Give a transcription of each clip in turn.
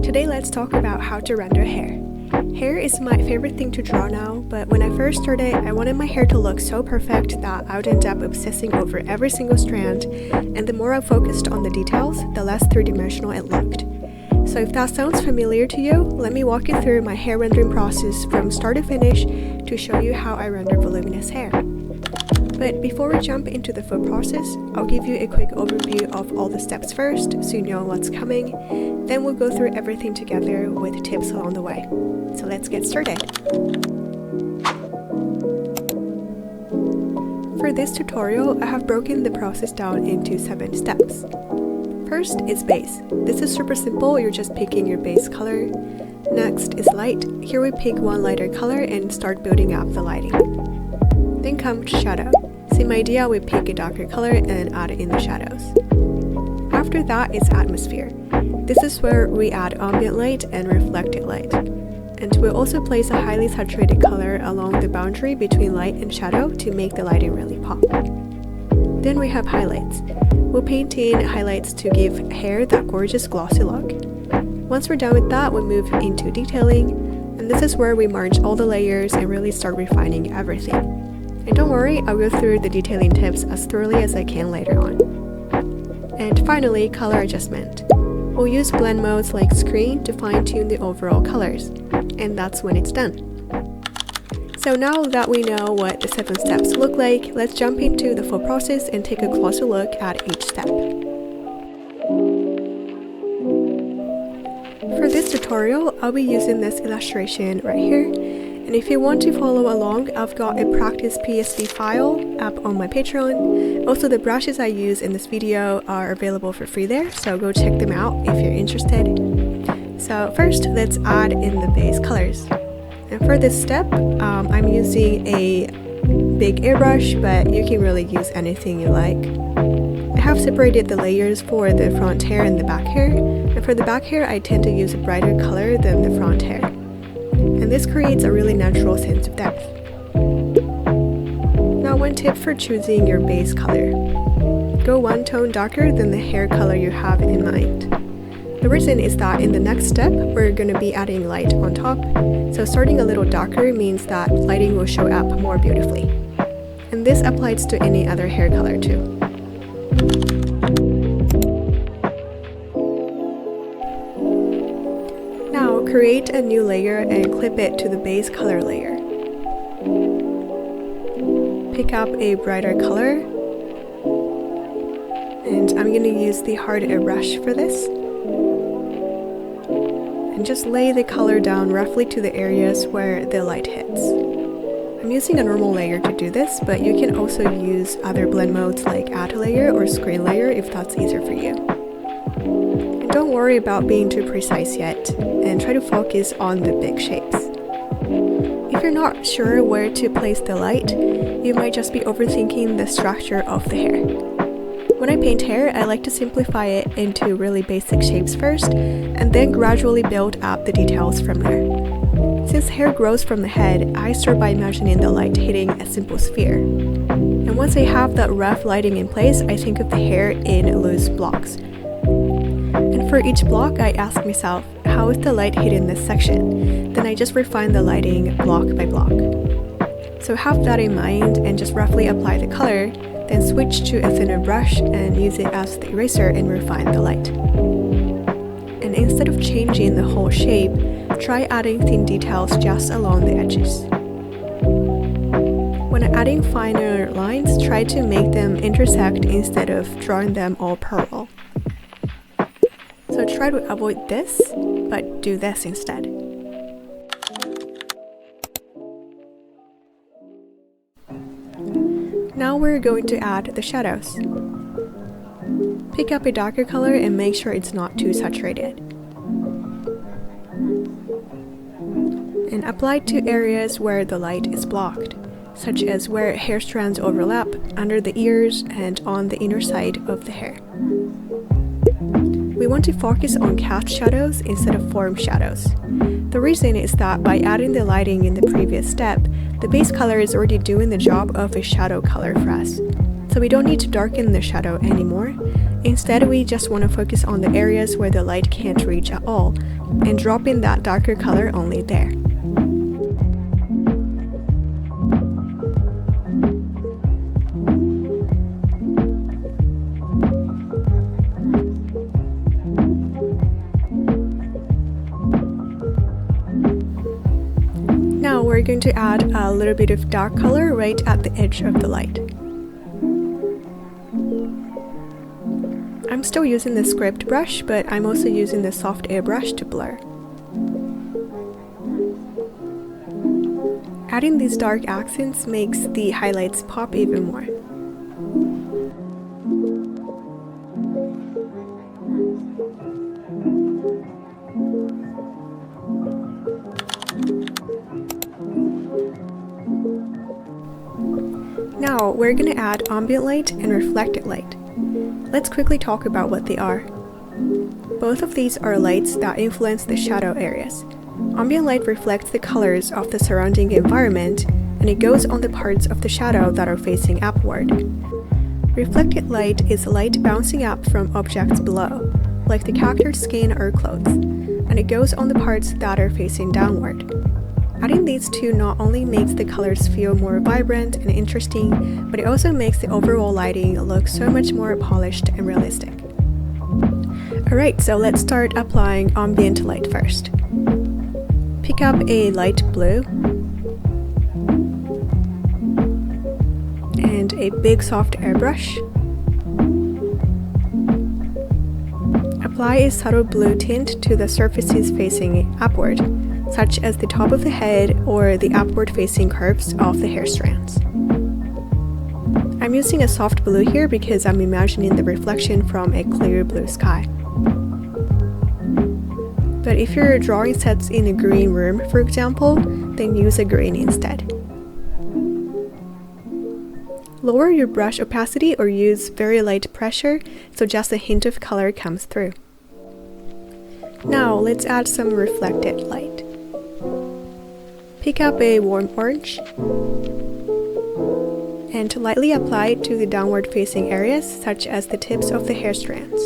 Today let's talk about how to render hair. Hair is my favorite thing to draw now, but when I first started, I wanted my hair to look so perfect that I would end up obsessing over every single strand, and the more I focused on the details, the less three-dimensional it looked. So if that sounds familiar to you, let me walk you through my hair rendering process from start to finish to show you how I render voluminous hair. But before we jump into the full process, I'll give you a quick overview of all the steps first so you know what's coming. Then we'll go through everything together with tips along the way. So let's get started. For this tutorial, I have broken the process down into 7 steps. First is base. This is super simple, you're just picking your base color. Next is light. Here we pick one lighter color and start building up the lighting. Then comes shadow. Same idea, we pick a darker color and add in the shadows. After that is atmosphere. This is where we add ambient light and reflected light. And we'll also place a highly saturated color along the boundary between light and shadow to make the lighting really pop. Then we have highlights. We'll paint in highlights to give hair that gorgeous glossy look. Once we're done with that, we move into detailing, and this is where we merge all the layers and really start refining everything. And don't worry, I'll go through the detailing tips as thoroughly as I can later on. And finally, color adjustment. We'll use blend modes like screen to fine-tune the overall colors, and that's when it's done. So now that we know what the 7 steps look like, let's jump into the full process and take a closer look at each step. For this tutorial, I'll be using this illustration right here. And if you want to follow along, I've got a practice PSD file up on my Patreon. Also, the brushes I use in this video are available for free there, so go check them out if you're interested. So first, let's add in the base colors. And for this step, I'm using a big airbrush, but you can really use anything you like. I have separated the layers for the front hair and the back hair, and for the back hair, I tend to use a brighter color than the front hair. And this creates a really natural sense of depth. Now, one tip for choosing your base color. Go one tone darker than the hair color you have in mind. The reason is that in the next step, we're going to be adding light on top, so starting a little darker means that lighting will show up more beautifully. And this applies to any other hair color too. Now, create a new layer and clip it to the base color layer. Pick up a brighter color, and I'm going to use the hard airbrush for this. And just lay the color down roughly to the areas where the light hits. I'm using a normal layer to do this, but you can also use other blend modes like add layer or screen layer if that's easier for you. And don't worry about being too precise yet, and try to focus on the big shapes. If you're not sure where to place the light, you might just be overthinking the structure of the hair. When I paint hair, I like to simplify it into really basic shapes first, and then gradually build up the details from there. Since hair grows from the head, I start by imagining the light hitting a simple sphere. And once I have that rough lighting in place, I think of the hair in loose blocks. And for each block, I ask myself, how is the light hitting this section? Then I just refine the lighting block by block. So have that in mind and just roughly apply the color, then switch to a thinner brush and use it as the eraser and refine the light. And instead of changing the whole shape, try adding thin details just along the edges. When adding finer lines, try to make them intersect instead of drawing them all parallel. So try to avoid this, but do this instead. Now we're going to add the shadows. Pick up a darker color and make sure it's not too saturated. And apply to areas where the light is blocked, such as where hair strands overlap, under the ears, and on the inner side of the hair. We want to focus on cast shadows instead of form shadows. The reason is that by adding the lighting in the previous step, the base color is already doing the job of a shadow color for us. So we don't need to darken the shadow anymore. Instead, we just want to focus on the areas where the light can't reach at all, and drop in that darker color only there. Now we're going to add a little bit of dark color right at the edge of the light. I'm still using the script brush, but I'm also using the soft airbrush to blur. Adding these dark accents makes the highlights pop even more. Now we're going to add ambient light and reflected light. Let's quickly talk about what they are. Both of these are lights that influence the shadow areas. Ambient light reflects the colors of the surrounding environment, and it goes on the parts of the shadow that are facing upward. Reflected light is light bouncing up from objects below, like the character's skin or clothes, and it goes on the parts that are facing downward. Adding these two not only makes the colors feel more vibrant and interesting, but it also makes the overall lighting look so much more polished and realistic. Alright, so let's start applying ambient light first. Pick up a light blue and a big soft airbrush. Apply a subtle blue tint to the surfaces facing upward, such as the top of the head or the upward-facing curves of the hair strands. I'm using a soft blue here because I'm imagining the reflection from a clear blue sky. But if your drawing sets in a green room, for example, then use a green instead. Lower your brush opacity or use very light pressure so just a hint of color comes through. Now let's add some reflected light. Pick up a warm orange and lightly apply it to the downward facing areas such as the tips of the hair strands.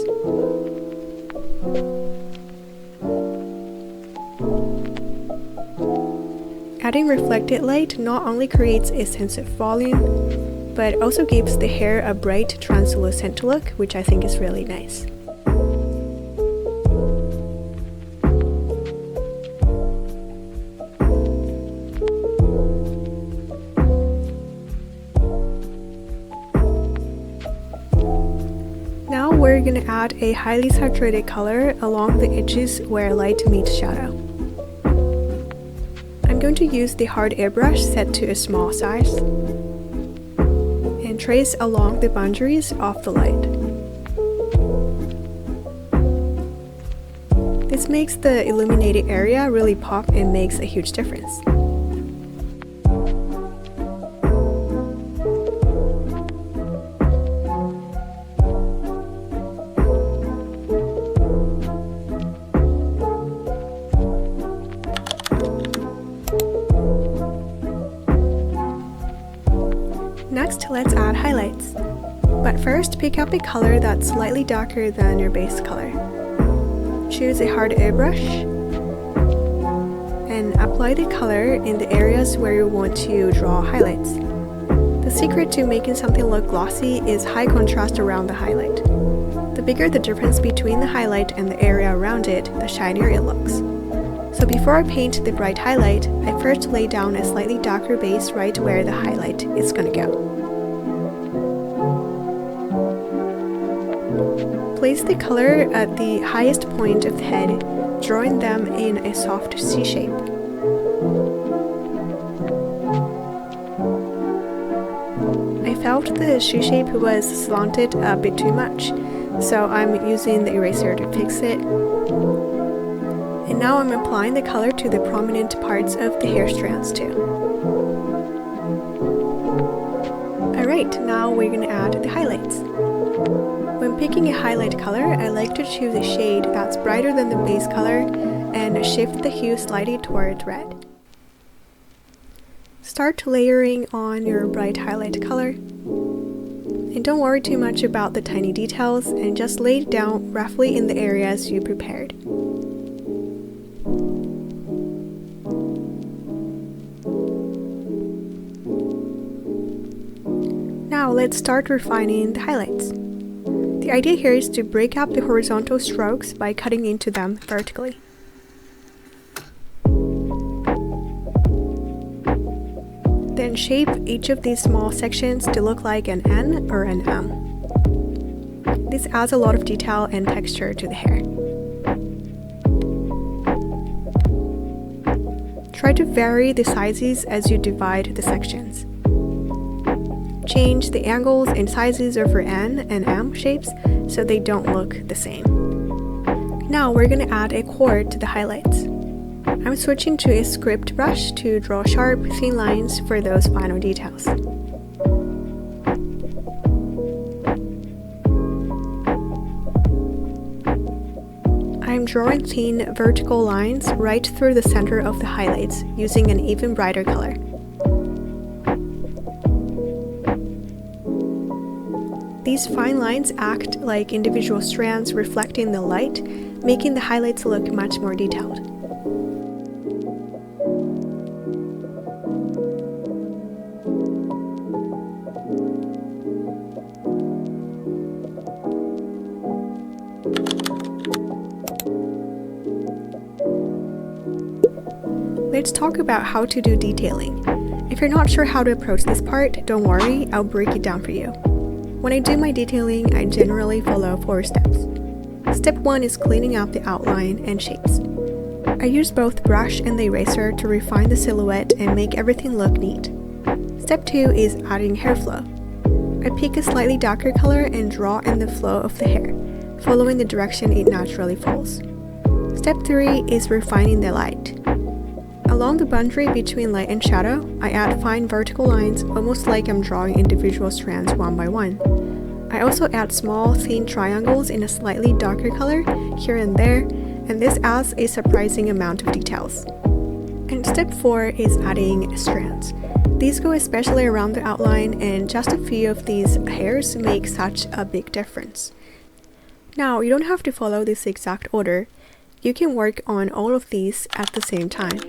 Adding reflected light not only creates a sense of volume, but also gives the hair a bright translucent look, which I think is really nice. Now we're going to add a highly saturated color along the edges where light meets shadow. I'm going to use the hard airbrush set to a small size and trace along the boundaries of the light. This makes the illuminated area really pop and makes a huge difference. Next, let's add highlights. But first, pick up a color that's slightly darker than your base color. Choose a hard airbrush and apply the color in the areas where you want to draw highlights. The secret to making something look glossy is high contrast around the highlight. The bigger the difference between the highlight and the area around it, the shinier it looks. So before I paint the bright highlight, I first lay down a slightly darker base right where the highlight is going to go. Place the color at the highest point of the head, drawing them in a soft C shape. I felt the C shape was slanted a bit too much, so I'm using the eraser to fix it. And now I'm applying the color to the prominent parts of the hair strands too. Alright, now we're going to add the highlights. When picking a highlight color, I like to choose a shade that's brighter than the base color and shift the hue slightly toward red. Start layering on your bright highlight color And don't worry too much about the tiny details and just lay it down roughly in the areas you prepared. Now let's start refining the highlights. The idea here is to break up the horizontal strokes by cutting into them vertically. Then shape each of these small sections to look like an N or an M. This adds a lot of detail and texture to the hair. Try to vary the sizes as you divide the sections. Change the angles and sizes of your N and M shapes so they don't look the same. Now we're going to add a core to the highlights. I'm switching to a script brush to draw sharp, thin lines for those final details. I'm drawing thin vertical lines right through the center of the highlights using an even brighter color. These fine lines act like individual strands reflecting the light, making the highlights look much more detailed. Let's talk about how to do detailing. If you're not sure how to approach this part, don't worry, I'll break it down for you. When I do my detailing, I generally follow 4 steps. Step 1 is cleaning up the outline and shapes. I use both brush and the eraser to refine the silhouette and make everything look neat. Step 2 is adding hair flow. I pick a slightly darker color and draw in the flow of the hair, following the direction it naturally falls. Step 3 is refining the light. Along the boundary between light and shadow, I add fine vertical lines, almost like I'm drawing individual strands one by one. I also add small, thin triangles in a slightly darker color here and there, and this adds a surprising amount of details. And step 4 is adding strands. These go especially around the outline, and just a few of these hairs make such a big difference. Now, you don't have to follow this exact order. You can work on all of these at the same time.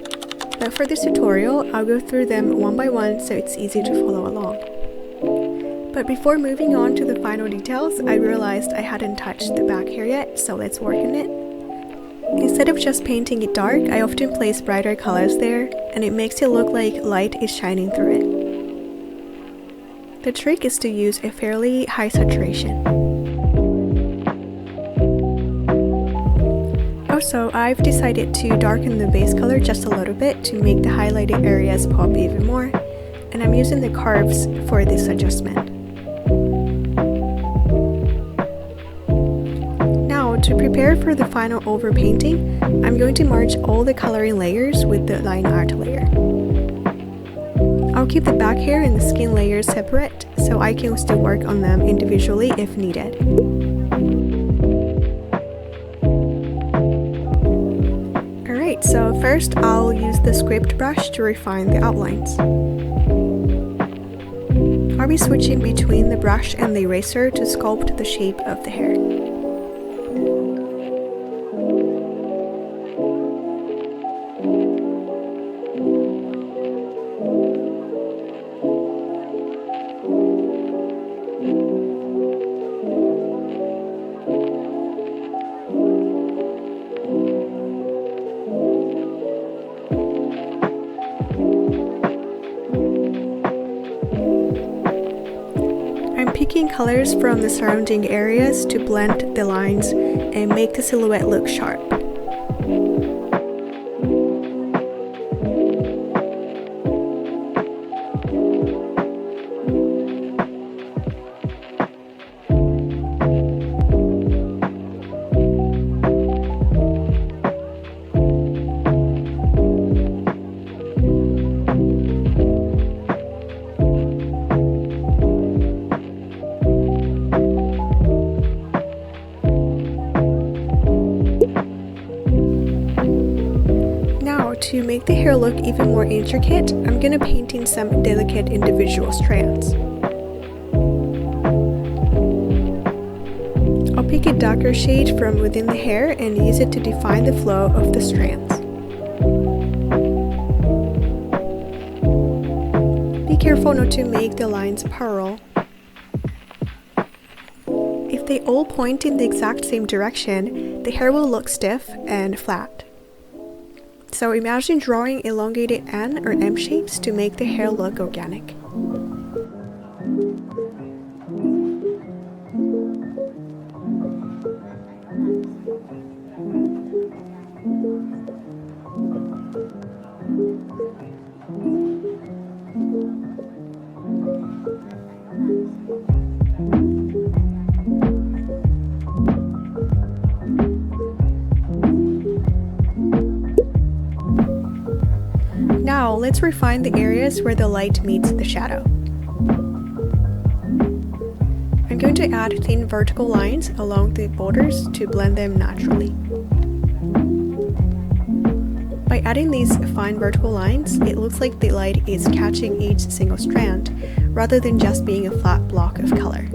But for this tutorial, I'll go through them one by one so it's easy to follow along. But before moving on to the final details, I realized I hadn't touched the back hair yet, so let's work on it. Instead of just painting it dark, I often place brighter colors there, and it makes it look like light is shining through it. The trick is to use a fairly high saturation. Also, I've decided to darken the base color just a little bit to make the highlighted areas pop even more, and I'm using the curves for this adjustment. Now, to prepare for the final overpainting, I'm going to merge all the coloring layers with the line art layer. I'll keep the back hair and the skin layers separate, so I can still work on them individually if needed. So first, I'll use the script brush to refine the outlines. I'll be switching between the brush and the eraser to sculpt the shape of the hair. Picking colors from the surrounding areas to blend the lines and make the silhouette look sharp. To make the hair look even more intricate, I'm gonna paint in some delicate individual strands. pick a darker shade from within the hair and use it to define the flow of the strands. Be careful not to make the lines parallel. If they all point in the exact same direction, the hair will look stiff and flat. So imagine drawing elongated N or M shapes to make the hair look organic. Now, let's refine the areas where the light meets the shadow. I'm going to add thin vertical lines along the borders to blend them naturally. By adding these fine vertical lines, it looks like the light is catching each single strand, rather than just being a flat block of color.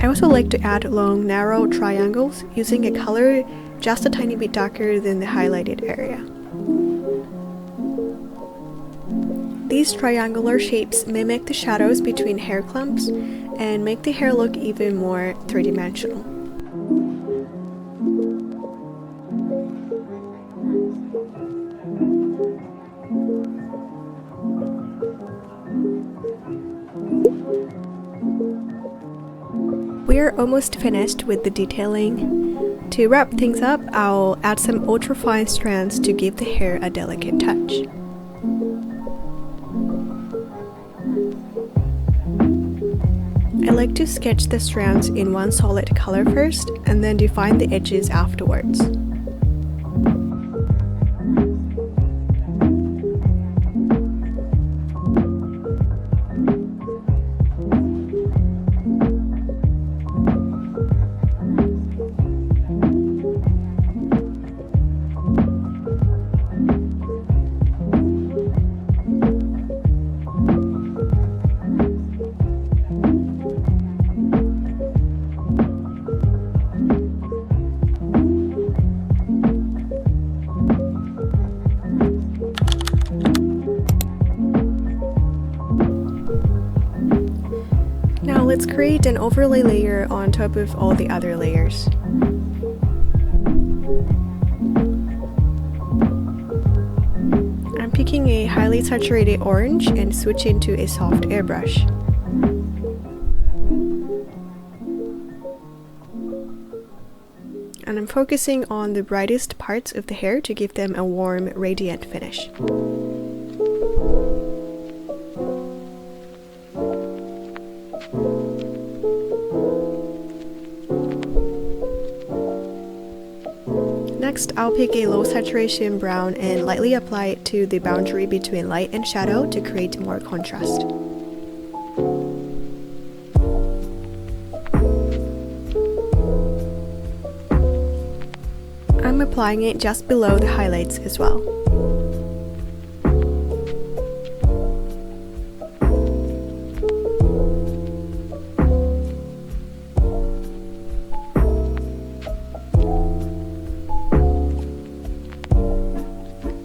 I also like to add long, narrow triangles using a color just a tiny bit darker than the highlighted area. These triangular shapes mimic the shadows between hair clumps and make the hair look even more three-dimensional. We are almost finished with the detailing. To wrap things up, I'll add some ultra-fine strands to give the hair a delicate touch. I like to sketch the strands in one solid color first, and then define the edges afterwards. Now let's create an overlay layer on top of all the other layers. I'm picking a highly saturated orange and switching to a soft airbrush. And I'm focusing on the brightest parts of the hair to give them a warm, radiant finish. Next, I'll pick a low saturation brown and lightly apply it to the boundary between light and shadow to create more contrast. I'm applying it just below the highlights as well.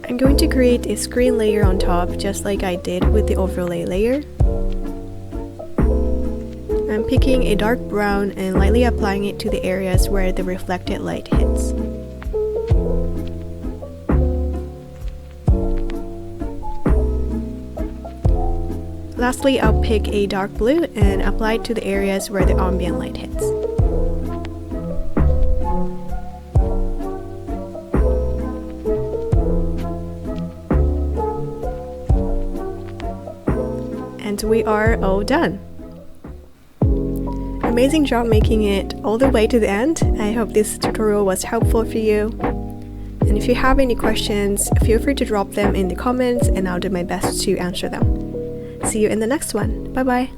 I'm going to create a screen layer on top, just like I did with the overlay layer. I'm picking a dark brown and lightly applying it to the areas where the reflected light hits. Lastly, I'll pick a dark blue and apply it to the areas where the ambient light hits. And we are all done. Amazing job making it all the way to the end. I hope this tutorial was helpful for you. And if you have any questions, feel free to drop them in the comments and I'll do my best to answer them. See you in the next one. Bye bye.